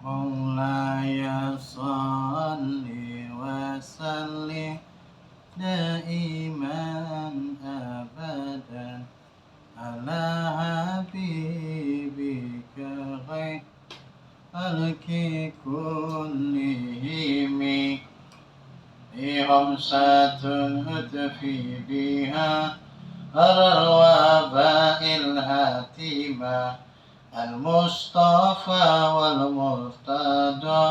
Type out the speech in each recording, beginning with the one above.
مولاي صل وسلم دائما أبدا على حبيبك خير الخلق كلهم خمسة تفي بها على الوباء الهاتمة المصطفى والمرتضى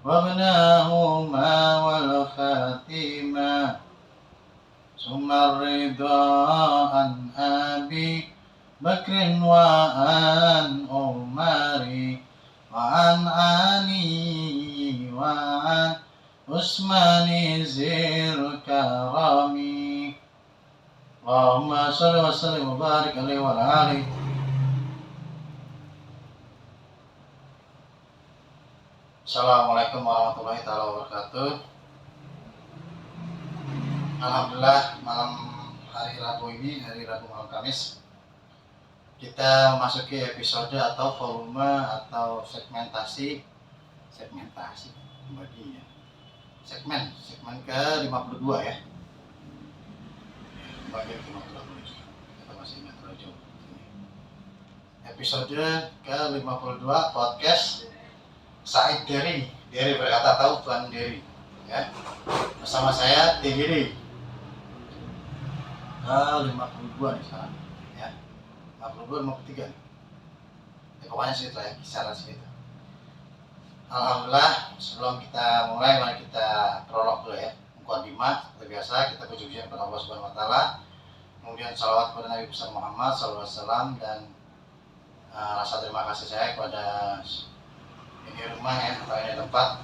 وابناهما والفاتمة ثم الرضا عن أبي بكر وعن عمر وعن علي وعن عثمان ذي الكرم اللهم صل وسلم وبارك عليه وعلى آله. Assalamualaikum warahmatullahi wabarakatuh. Alhamdulillah, malam hari Rabu ini, hari Rabu malam Kamis, kita memasuki episode atau volume atau segmen ke 52 ya. Bagian ke-52 kita masih ingat Rajo. Episode ke 52 podcast Said Dery berkata tahu Tuan Dery ya. Bersama saya Tigiri. 52 nih sekarang ya. 52 53 nih. Ya, pokoknya segitu ya, kisaran segitu. Alhamdulillah, sebelum kita mulai mari kita prolog dulu ya. Mukadimah seperti biasa kita puji-pujian kepada Allah Subhanahu wa taala. Kemudian salawat kepada Nabi besar Muhammad SAW dan rasa terima kasih saya kepada ini rumah ya, atau ini tempat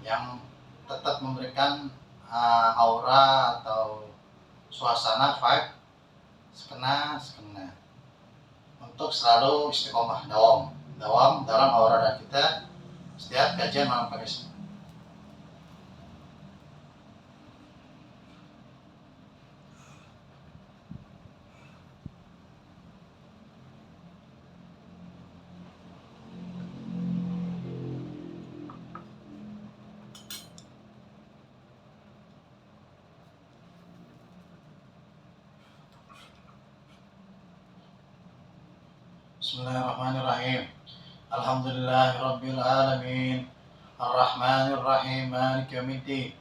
yang tetap memberikan aura atau suasana vibe skena untuk selalu istiqomah dawam dalam aura dan kita setiap kajian malam Kamis. Bismillahirrahmanirrahim. Alhamdulillahirabbil alamin. Arrahmanir rahim. Maliki yaumiddin.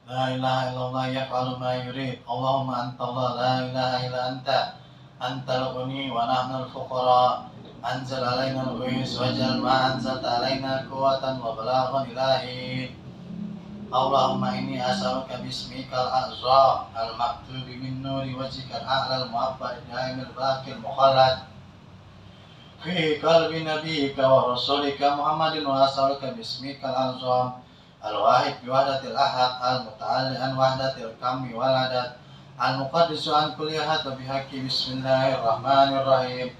La ilaha illallah yaf'alu ma yurid. Allahumma antallah la ilaha illa anta. Antal ghani wa nahnal fuqara. Anzal alaina al-ghais waj'al ma anzalta alaina quwwatan wa balaghan ilahi. Allahumma inni as'aluka bismikal a'zam al-maktubi min nuri wajhikal a'la al-mu'abbar daimil baqil mukhallad fi qalbi nabiyyika wa rasulika Muhammadin wa as'aluka bismikal azam al-wahid bi wahdatil ahad al-muta'alli an wahdatil kammi wal adad al-muqaddisu an kulli ahad wa bihaqqi bismillahirrahmanirrahim.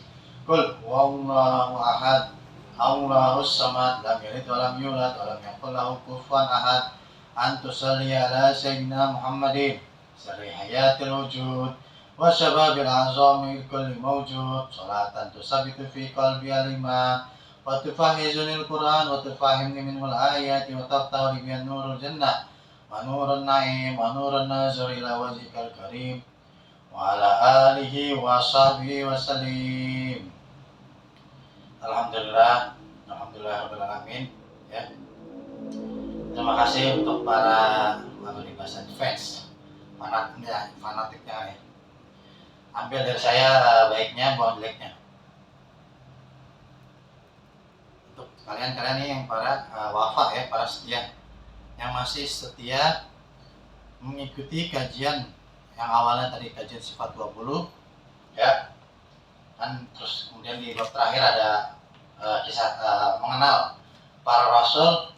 Qul huwallahu ahad Allahus samad lam yalid wa lam yulad wa lam yakul lahu kufuwan ahad. Antu salli ala sayyidina Muhammadin sirri hayatil wujud wa syababil azami kulli mawjud salatan tusabitu fi qalbi alima wa tufahizunil Qur'an wa tufahimni minhul ayati wa taftahu li bihan nurul jannah wa nurun na'im wa nurun nazar ila wajhikal karim wa ala alihi wa sahbihi wa sallim. Alhamdulillah rabbil alamin ya. Terima kasih untuk para fans fanatiknya ya. Ambil dari saya baiknya, buang jeleknya. Untuk kalian nih yang para wafa ya, para setia, yang masih setia mengikuti kajian yang awalnya tadi kajian sifat 20 ya, kan terus kemudian di bab terakhir ada kisah mengenal para rasul.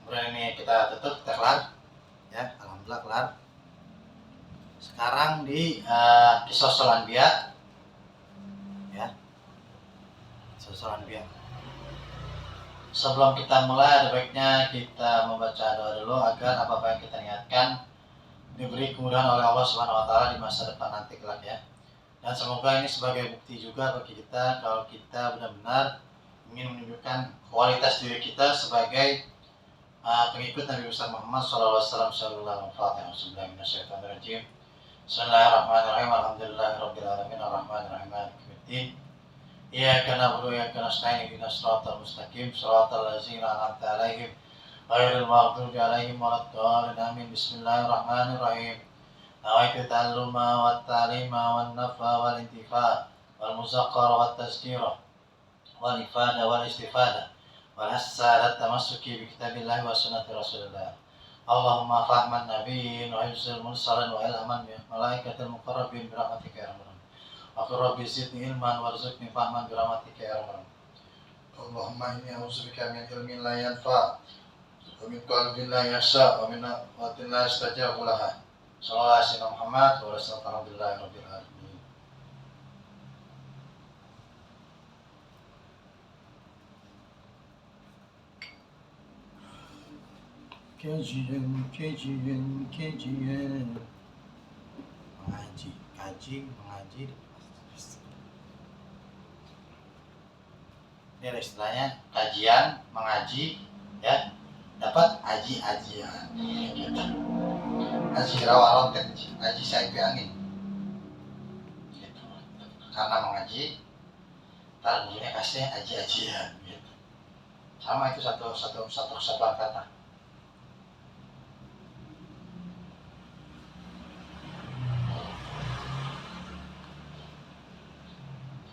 Kemudian ini kita tutup, kita kelar ya, alhamdulillah kelar. Sekarang di Qisasul Anbiya ya, Qisasul Anbiya. Sebelum kita mulai ada baiknya kita membaca doa dulu agar apa-apa yang kita niatkan diberi kemudahan oleh Allah Subhanahu wa taala di masa depan nanti kelak ya. Dan semoga ini sebagai bukti juga bagi kita kalau kita benar-benar ingin menunjukkan kualitas diri kita sebagai pengikut Nabi besar Muhammad sallallahu alaihi wasallam. Bismillahirrahmanirrahim. Alhamdulillahirabbil alamin arrahmanirrahim maliki yaumiddin. Iyyaka na'budu wa iyyaka nasta'in ihdinas siratal mustaqim siratal ladzina an'amta 'alaihim ghairil maghdubi 'alaihim waladdallin. Amin. Bismillahirrahmanirrahim. Nawaitu ta'alluma wat ta'lima wan nafa wal intifa wal muzakkara wat tazkira wal ifada wal istifada wal hassa tamassuki bi kitabillahi wa sunnati rasulillah. Allahumma fahman nabiyyin wa hifzil mursalin wa ilhaman bi malaikatil muqarrabin bi rahmatika ya arhamar rahimin. Wa qur rabbi zidni ilman warzuqni fahman bi rahmatika ya arhamar rahimin. Allahumma inni a'udzubika min ilmin la yanfa wa min qalbin la yasha wa min nafsin la yastajabu laha. Sallallahu alaihi wasallam Muhammad wa alhamdulillahi rabbil alamin. Kajian mengaji ini ada istilahnya kajian mengaji ya, dapat aji-ajian gitu. Aji rawa rontet, aji saipi angin gitu. Karena mengaji ntar gurunya kasih aji-ajian gitu. Sama itu satu kesatuan kata.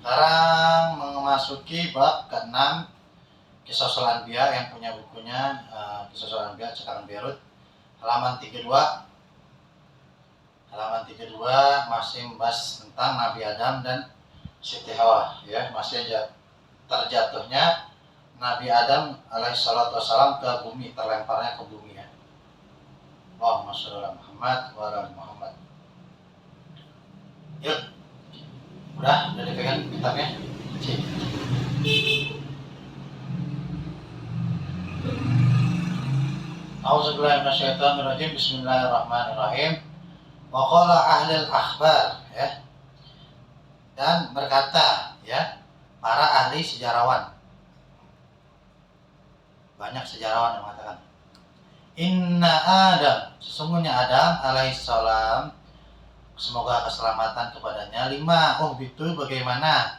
Sekarang memasuki bab ke-6 Qisasul Anbiya yang punya bukunya Qisasul Anbiya cetakan Beirut halaman 32. Halaman 32 masih membahas tentang Nabi Adam dan Siti Hawa ya, masih aja terjatuhnya Nabi Adam alaihissalatu wassalam ke bumi, terlemparnya ke bumi ya. Allahumma sholli ala Muhammad wa ala Muhammad. Yuk. Udah dipegang kitabnya? Cik. A'udzubillahi minasyaitonirrajim. Bismillahirrahmanirrahim. Wa qala ahlul akhbar ya. Dan berkata ya para ahli sejarawan. Banyak sejarawan yang mengatakan Inna Adam, sesungguhnya Adam alaihissalam, semoga keselamatan kepadanya, lima itu bagaimana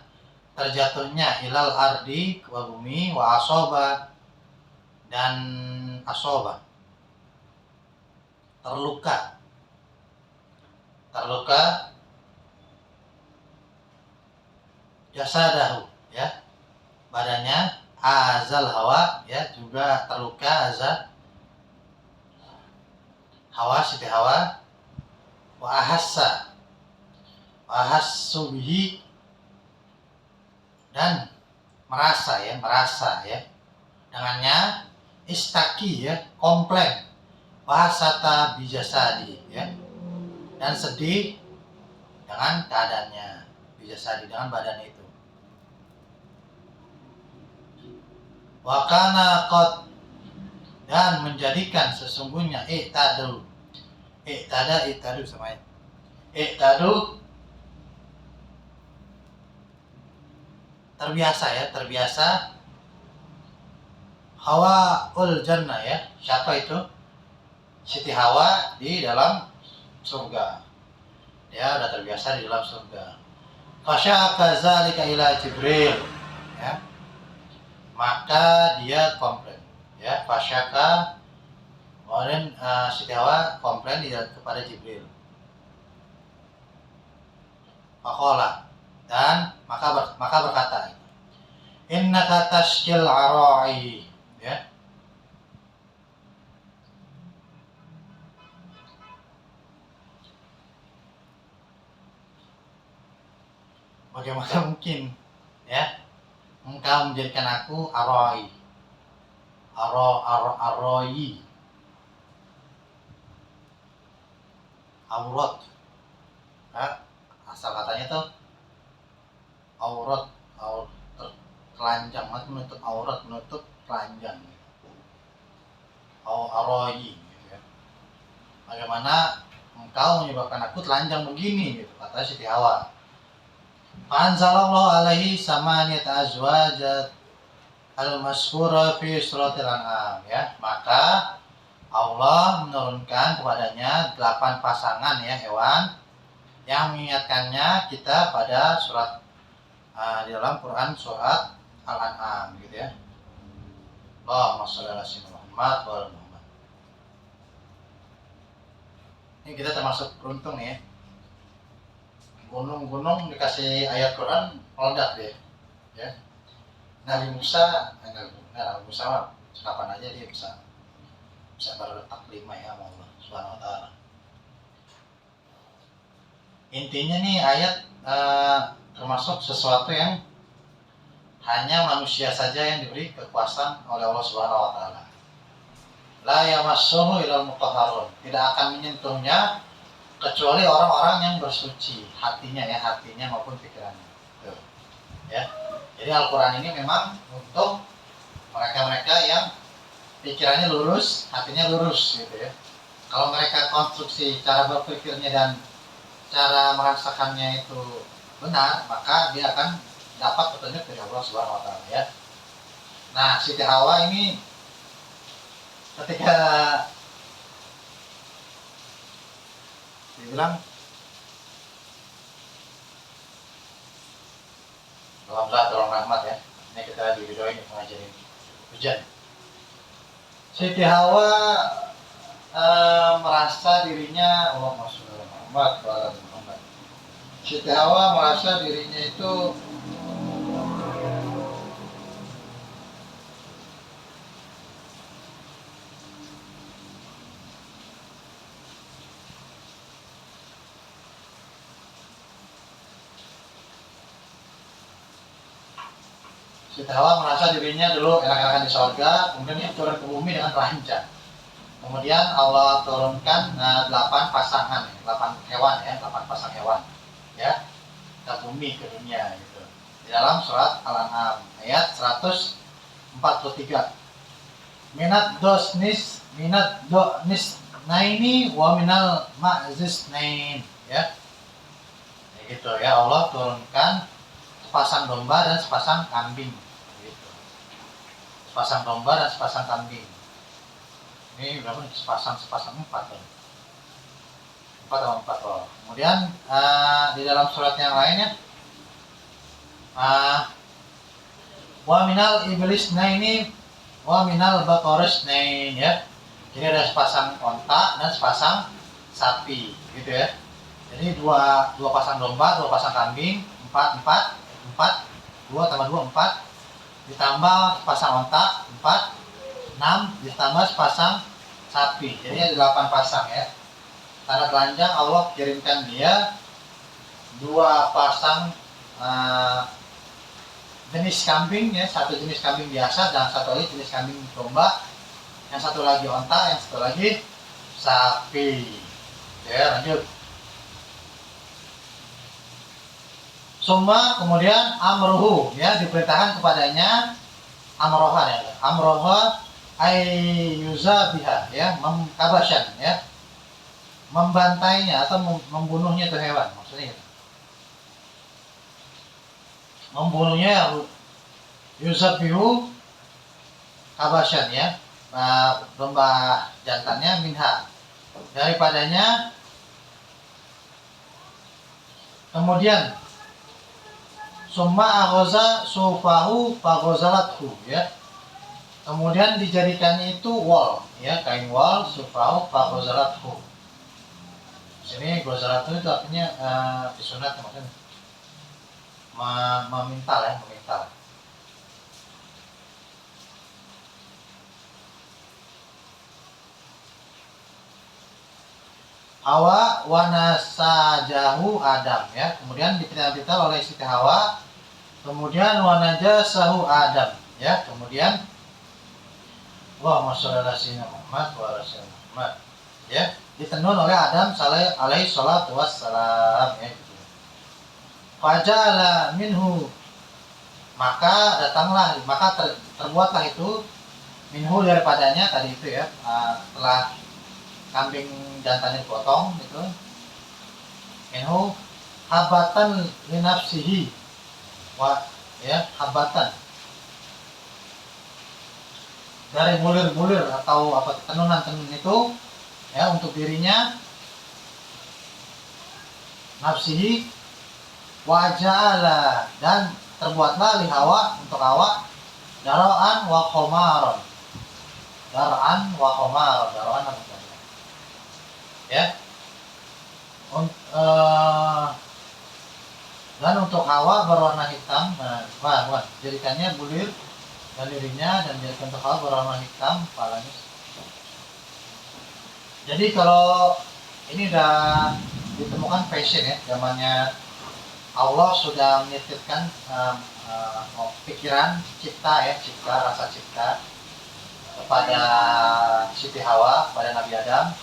terjatuhnya ilal ardi ke bumi, wa asoba dan asoba terluka jasadahu ya, badannya, azal hawa ya, juga terluka azal hawa, Siti Hawa, wa ahassu bihi dan merasa ya dengannya, istaki ya, komplain, bahasata bijasadi ya, dan sedih dengan keadaannya, bijasadi dengan badan itu. Wa kana qad, dan menjadikan sesungguhnya i'tadu sama i'tadu terbiasa Hawa ul jannah ya, siapa itu? Siti Hawa di dalam surga, dia udah terbiasa di dalam surga. Fasyaka zalika ila Jibril ya, maka dia komplain ya, fasyaka. Kemudian Siti Hawa komplain kepada Jibril. Faqala, dan maka berkata, innaka tashkil ara'i ya, bagaimana mungkin ya engkau menjadikan aku ara'i, ara'i aurat ya, asal katanya tuh aurat telanjang, menutup aurat, menutup telanjang, ara'i ya. Bagaimana engkau menyebabkan aku telanjang begini gitu, kata Siti Hawa. Anzalallahu alaihi samaniyata azwajat, al-mazkura fi suratil An'am ya. Maka Allah menurunkan kepadanya 8 pasangan ya hewan yang mengingatkannya kita pada surat di dalam Quran surat Al-An'am gitu ya. Allahumma shalli ala sayyidina Muhammad wa ala Muhammad. Ini kita termasuk beruntung nih ya. Gunung-gunung dikasih ayat Quran meledak deh ya. Nabi Musa mah kapan aja dia bisa berletak 5 ya sama Allah Subhanahu wa taala. Intinya nih ayat termasuk sesuatu yang hanya manusia saja yang diberi kekuasaan oleh Allah Subhanahu wa taala. La yamassuhu illal mutahharun. Tidak akan menyentuhnya kecuali orang-orang yang bersuci hatinya maupun pikirannya. Tuh. Ya. Jadi Al-Qur'an ini memang untuk mereka-mereka yang pikirannya lurus, hatinya lurus gitu ya. Kalau mereka konstruksi cara berpikirnya dan cara merasakannya itu benar, maka dia akan dapat petunjuk dari Allah Subhanahu wa taala ya. Nah, Siti Hawa ini ketika dibilang dalam tolong rahmat ya. Ini kita didoain ngajarin hujan. Siti Hawa merasa dirinya Allahumma sholli ala Muhammad wa ala Muhammad. Siti Hawa merasa dirinya itu Siti Hawa merasa dirinya dulu enak-enakan di surga, kemudian dia turun ke bumi dengan ranjang. Kemudian Allah turunkan 8 pasangan, 8 hewan ya, 8 pasang hewan ya ke bumi, ke dunia gitu. Di dalam surat Al-An'am ayat 143. Minat donis naini wa minal ma'zis nain ya. Gitu ya, Allah turunkan sepasang domba dan sepasang kambing gitu. Sepasang domba dan sepasang kambing. Ini berapa nih? Sepasang 4 tuh. 4 oh. Kemudian di dalam surat yang lainnya wa minal iblis naini wa minal baqaris nain ya. Jadi ada sepasang onta dan sepasang sapi gitu ya. Jadi dua pasang domba, 2 pasang kambing, 4 2 tambah 2 4 ditambah sepasang onta 4 6 ditambah sepasang sapi, jadi ada 8 pasang ya. Tanda telanjang Allah kirimkan dia 2 pasang jenis kambing ya, 1 jenis kambing biasa dan 1 lagi jenis kambing domba, yang 1 lagi onta, yang 1 lagi sapi ya. Lanjut. Summa kemudian amruhu ya, diperintahkan kepadanya amroha ya, amroha ayyuza biha ya, kabasyan ya, membantainya atau membunuhnya itu hewan, maksudnya gitu. Membunuhnya yuzabihu kabasyan ya, domba jantannya minha, daripadanya. Kemudian summa aghaza sufahu faghazalathu ya. Kemudian dijadikannya itu wol ya, kain wol, sufahu faghazalathu. Sini ghazalathu itu artinya disunat maksudnya memintal ya, memintal. Hawa wanasajahu Adam ya. Kemudian dipintal oleh Siti Hawa. Kemudian wanajasahu Adam ya. Kemudian Allahumma sholli ala sayyidina Muhammad wa ala sayyidina Muhammad ya, ditenun oleh Adam alaihi salatu wassalam ya gitu. Faja'ala minhu, maka terbuatlah itu minhu daripadanya tadi itu ya, setelah kambing jantannya dipotong gitu, minhu habatan linafsihi wa ya, habatan dari bulir-bulir atau apa tenunan-tenun itu ya untuk dirinya, nafsihi waja'ala, dan terbuatlah li Hawa untuk Hawa daraan wa khomaron, daraan wa khomaron, daraan apa ya, dan untuk Hawa berwarna hitam. Nah, jadikannya bulir dan dirinya, dan jadikan untuk Hawa berwarna hitam kepalanya. Jadi kalau ini udah ditemukan fashion ya, zamannya Allah sudah menitipkan pikiran cipta ya, cipta, rasa cipta kepada Siti Hawa, pada Nabi Adam.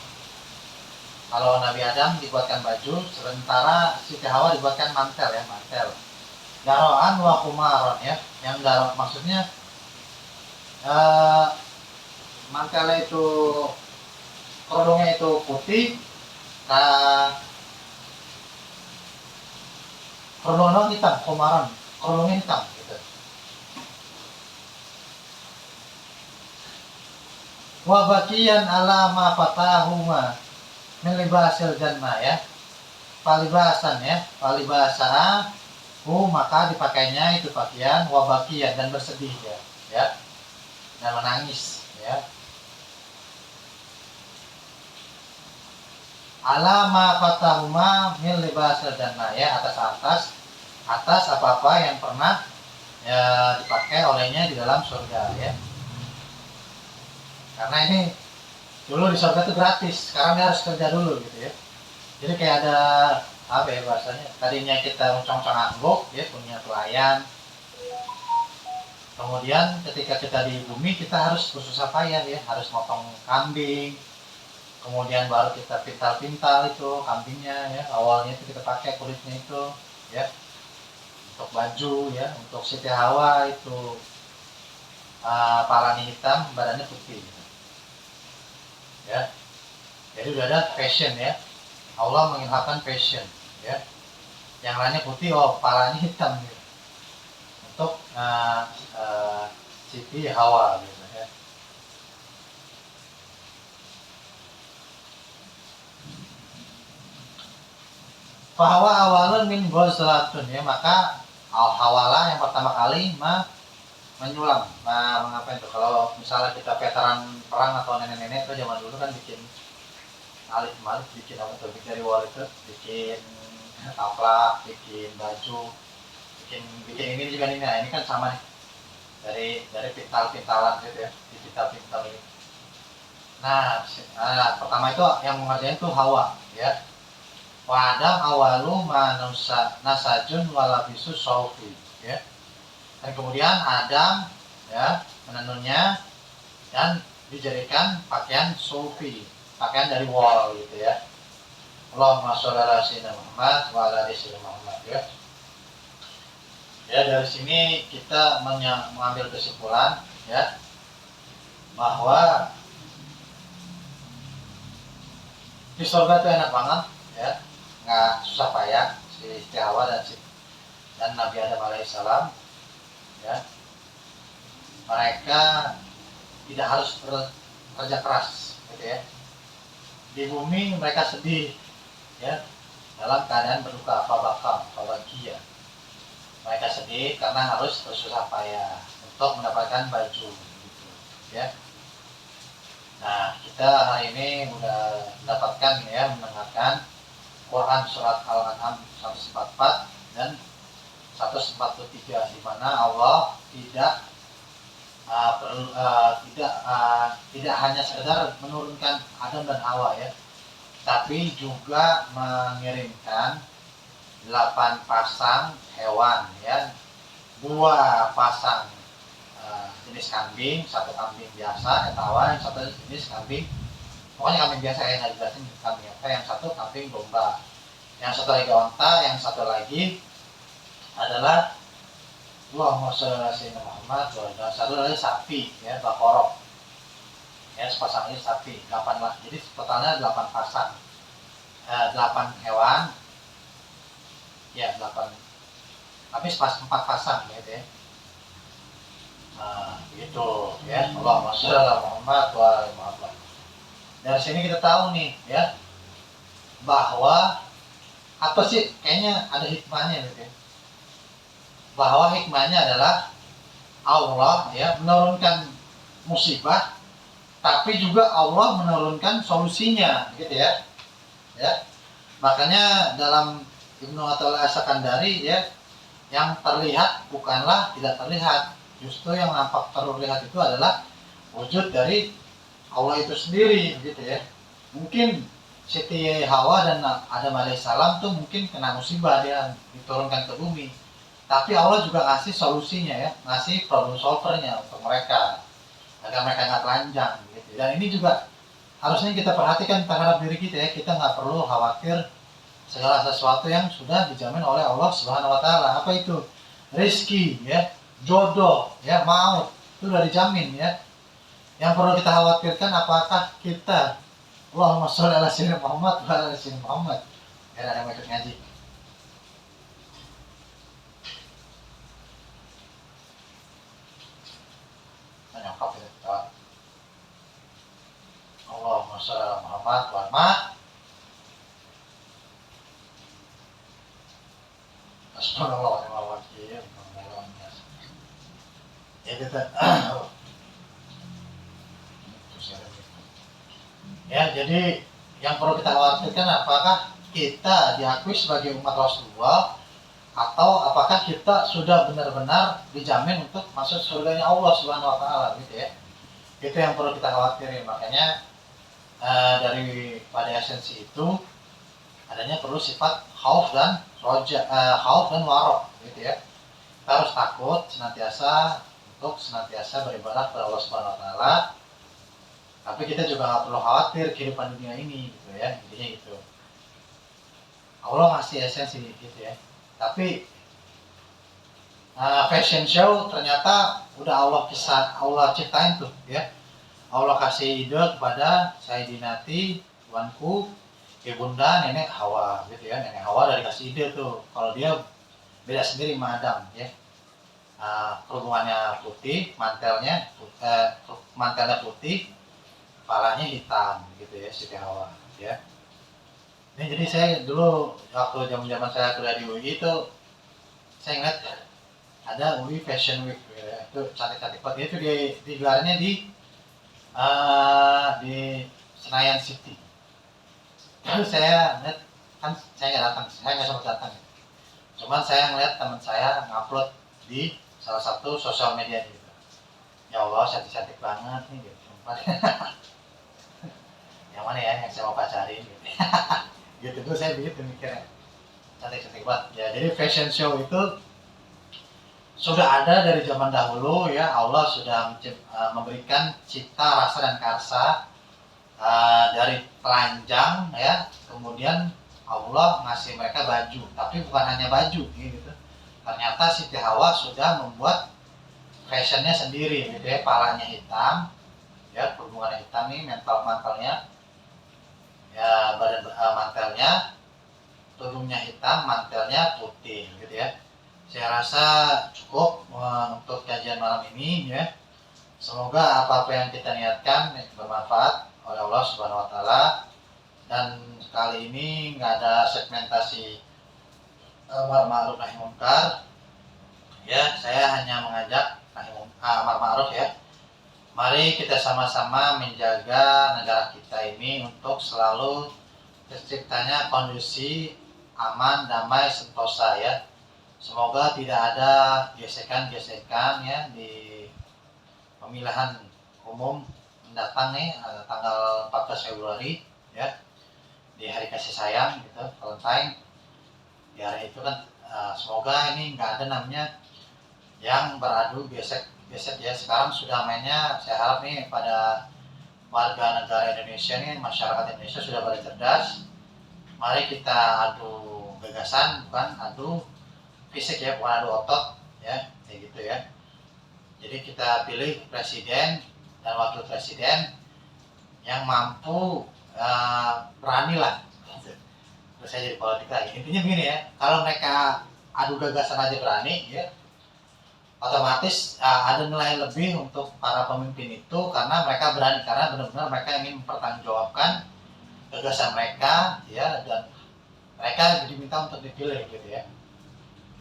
Kalau Nabi Adam dibuatkan baju, sementara Siti Hawa dibuatkan mantel ya, mantel. Daroan wa kumaron ya, yang daroan maksudnya mantelnya itu, kerudungnya itu putih, kerudungnya hitam, kumaron, kerudungnya hitam gitu. Wa bakiyan ala ma fatahuma min libasil jannah ya, palibasan ya, palibasa maka dipakainya itu pakaian, wabakian, dan bersedih ya, dan menangis ya. Ala ma fatahuma min libasil jannah ya, atas apa-apa yang pernah ya dipakai olehnya di dalam surga ya. Karena ini dulu di surga itu gratis, sekarang dia harus kerja dulu gitu ya. Jadi kayak ada apa ya bahasanya, tadinya kita uncang-uncang angguk ya, punya pelayan, kemudian ketika kita di bumi kita harus bersusah payah ya, harus motong kambing, kemudian baru kita pintal-pintal itu kambingnya ya, awalnya itu kita pakai kulitnya itu ya untuk baju ya. Untuk Siti Hawa itu palanya hitam, badannya putih ya. Jadi udah ada fashion ya, Allah mengilhamkan fashion ya, yang lainnya putih, palanya hitam gitu, untuk Siti Hawa gitu ya. Fahawa awalun min ghazlatun ya, maka Hawala yang pertama kali menyulam. Nah, mengapa itu? Kalau misalnya kita veteran perang atau nenek-nenek itu zaman dulu kan bikin alif-malif, bikin apa tuh, bikin dari wall itu, bikin taplak, bikin baju, bikin ini juga nih. Nah, ini kan sama nih, dari pintal-pintalan gitu ya, di pintal-pintal ini. Nah, pertama itu yang mengerjain itu Hawa ya. Wa Adam awalu nasajun walabisu saufi ya. Dan kemudian Adam ya menenunnya dan dijadikan pakaian sufi, pakaian dari wol gitu ya. Allahumma sholli ala sayyidina Muhammad wa ala ali sayyidina Muhammad ya. Ya, dari sini kita mengambil kesimpulan ya, bahwa di surga itu enak banget ya, nggak susah payah. Si Siti Hawa dan Nabi Adam alaihissalam ya, mereka tidak harus bekerja keras gitu ya. Di bumi mereka sedih ya, dalam keadaan berduka, fabakia. Mereka sedih karena harus bersusah payah untuk mendapatkan baju gitu ya. Nah, kita hari ini udah mendapatkan ya, mendengarkan Quran surat Al-An'am 144 dan 143, di mana Allah tidak hanya sekedar menurunkan Adam dan Hawa ya, tapi juga mengirimkan 8 pasang hewan ya, 2 pasang jenis kambing, 1 kambing biasa etawa, yang 1 jenis kambing, pokoknya kambing biasa ya, nggak jelasin kambing apa, yang 1 kambing domba, yang 1 lagi onta, yang 1 lagi adalah Allahumma sholli ala sayyidina Muhammad, dan 1 lagi sapi ya, bakorok ya, sepasang ini sapi, 8 lah, jadi totalnya 8 pasang, 8 hewan ya, 8, tapi 4 pasang gitu ya. Nah, gitu ya. Allahumma sholli ala Muhammad wa ala Muhammad. Dari sini kita tahu nih ya bahwa apa sih, kayaknya ada hikmahnya gitu ya. Bahwa hikmahnya adalah Allah ya menurunkan musibah, tapi juga Allah menurunkan solusinya gitu ya. Ya. Makanya dalam Ibnu Athaillah As-Sakandari ya, yang terlihat bukanlah tidak terlihat. Justru yang nampak terlihat itu adalah wujud dari Allah itu sendiri gitu ya. Mungkin Siti Hawa dan Adam alaihissalam tuh mungkin kena musibah, dia diturunkan ke bumi. Tapi Allah juga ngasih solusinya ya, ngasih problem solvernya untuk mereka agar mereka nggak telanjang gitu. Dan ini juga harusnya kita perhatikan terhadap diri kita ya. Kita nggak perlu khawatir segala sesuatu yang sudah dijamin oleh Allah Subhanahu Wa Taala. Apa itu? Rizki ya, jodoh ya, maut itu sudah dijamin ya. Yang perlu kita khawatirkan apakah kita Allahumma sholli ala sayyidina Muhammad wa ala sayyidina Muhammad. Ya, ada yang mau ikut ngaji. Nyokap itu kita. Allahumma sholli ala Muhammad wa ala Astagfirullahaladzim. Ya kita ya, jadi yang perlu kita khawatirkan apakah kita diakui sebagai umat Rasulullah atau apakah kita sudah benar-benar dijamin untuk masuk surganya Allah Subhanahu Wa Taala gitu ya. Itu yang perlu kita khawatirin. Makanya dari pada esensi itu adanya perlu sifat khauf dan roja, khauf dan warok gitu ya. Kita harus takut senantiasa untuk senantiasa beribadah kepada Allah Subhanahu Wa Taala. Tapi kita juga nggak perlu khawatir kehidupan dunia ini gitu ya, intinya gitu. Allah ngasih esensi gitu ya. Tapi fashion show ternyata udah Allah ciptain tuh ya. Allah kasih ide kepada Sayyidinati tuanku ibunda nenek Hawa gitu ya. Nenek Hawa dari kasih ide tuh kalau dia beda sendiri sama Adam ya. Kerudungannya putih, mantelnya putih, kepalanya hitam gitu ya, Siti Hawa ya. Ini jadi saya dulu waktu zaman saya kuliah di UI itu saya ingat ada UI Fashion Week ya, itu cantik-cantik banget. Itu digelarnya di Senayan City. Terus saya ngeliat, kan saya nggak datang, saya nggak sempat datang. Cuman saya ngeliat teman saya ngupload di salah satu sosial media gitu. Ya Allah, cantik-cantik banget nih gitu. Yang mana ya yang saya mau pacarin gitu. Gitu tuh saya begitu mikirnya, cantik-cantik banget ya. Jadi fashion show itu sudah ada dari zaman dahulu ya. Allah sudah memberikan cipta, rasa dan karsa dari telanjang ya. Kemudian Allah ngasih mereka baju, tapi bukan hanya baju gitu. Ternyata Siti Hawa sudah membuat fashionnya sendiri gitu ya. Palanya hitam ya, kerudungannya hitam nih, mantelnya ya, badan mantelnya, tudungnya hitam, mantelnya putih gitu ya. Saya rasa cukup untuk kajian malam ini ya. Semoga apa-apa yang kita niatkan bermanfaat oleh Allah Subhanahu Wa Taala. Dan kali ini nggak ada segmentasi amar ma'ruf nahi munkar ya. Saya hanya mengajak amar ma'ruf ya. Mari kita sama-sama menjaga negara kita ini untuk selalu terciptanya kondisi aman, damai, sentosa ya. Semoga tidak ada gesekan-gesekan ya di pemilihan umum mendatang nih tanggal 14 Februari ya, di hari kasih sayang gitu, Valentine. Di hari itu kan semoga ini nggak ada namanya yang beradu gesek ya. Sekarang sudah mainnya, saya harap nih pada warga negara Indonesia nih, masyarakat Indonesia sudah pada cerdas. Mari kita adu gagasan, bukan adu fisik ya, bukan adu otot ya, kayak gitu ya. Jadi kita pilih presiden dan wakil presiden yang mampu berani lah. Terus saya jadi politik lagi. Intinya begini ya, kalau mereka adu gagasan aja berani ya, otomatis ada nilai lebih untuk para pemimpin itu karena mereka berani, karena benar-benar mereka ingin mempertanggungjawabkan gagasan mereka ya, dan mereka diminta untuk dipilih gitu ya.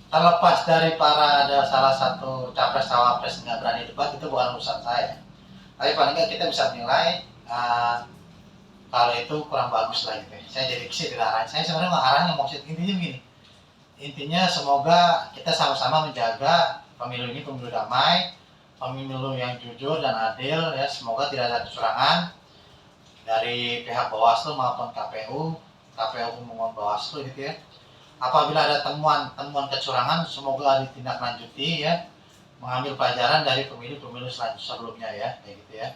Terlepas dari para ada salah satu capres cawapres nggak berani debat, itu bukan urusan saya, tapi paling nggak kita bisa menilai kalau itu kurang bagus lah gitu ya. Saya jadi kesini arahnya, saya sebenarnya arahnya maksud intinya begini, intinya semoga kita sama-sama menjaga pemilu ini pemilu damai, pemilu yang jujur dan adil ya. Semoga tidak ada kecurangan dari pihak Bawaslu maupun KPU memohon Bawaslu gitu ya. Apabila ada temuan kecurangan, semoga ditindaklanjuti ya, mengambil pelajaran dari pemilu sebelumnya ya, kayak gitu ya.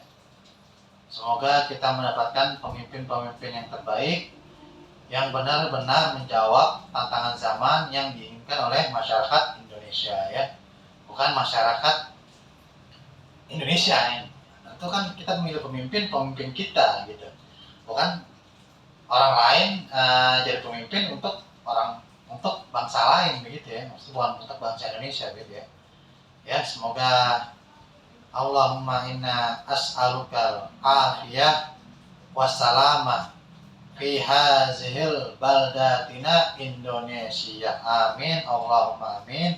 Semoga kita mendapatkan pemimpin-pemimpin yang terbaik, yang benar-benar menjawab tantangan zaman yang diinginkan oleh masyarakat Indonesia ya, bukan masyarakat Indonesia ya. Itu kan kita memilih pemimpin kita gitu, bukan orang lain jadi pemimpin untuk bangsa lain begitu ya, maksudnya bukan untuk bangsa Indonesia gitu ya. Ya semoga Allahumma inna as'alukal afiyah wassalamah fi hazihil baldatina Indonesia, amin Allahumma amin.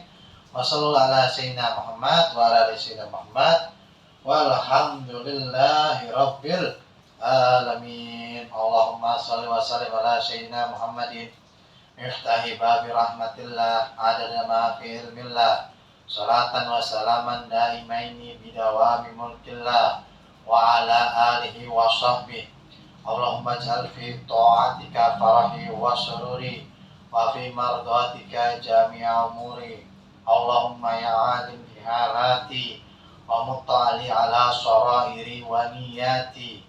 Wa sallallahu ala sayyidina Muhammad wa ala sayyidina Muhammad walhamdulillahi rabbil alamin. Allahumma salli wa sallim ala sayyidina Muhammadin miftahi babi rahmatillah adada ma fi ilmillah, salatan wa salaman daimaini bidawami mulkillah wa ala alihi wa sahbihi. Allahumma ja'al fi ta'atika farahi wa sururi wa fi mardatika jami'a umuri. Allahumma ya alim fi halati wa muttali ala sarairi wa niyati,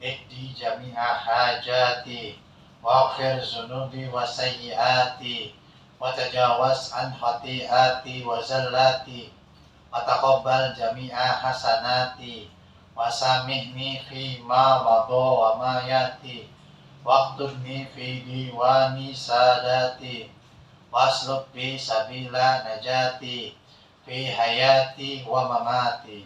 ihdi jami'a hajati waghfir zunubi wa sayyiati wa tajawaz an khati'ati wa zallati wa taqabbal jami'a hasanati wa samihni fi ma madha wa ma yati waktubni fi diwani sadati wasluk bi sabila najati fi hayati wa mamati.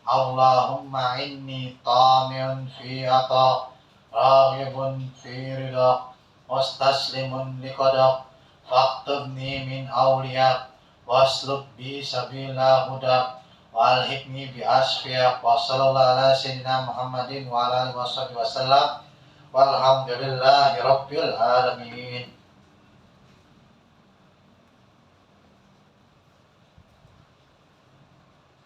Allahumma inni tami'un fi ata raghibun fi ridha mustaslimun liqadak faktubni min awliyak wasluk bi sabila hudak walhikni bi asfiyak. Wa sallallahu ala sayyidina Muhammadin wa ala alihi wasallam walhamdulillahi rabbil alamin.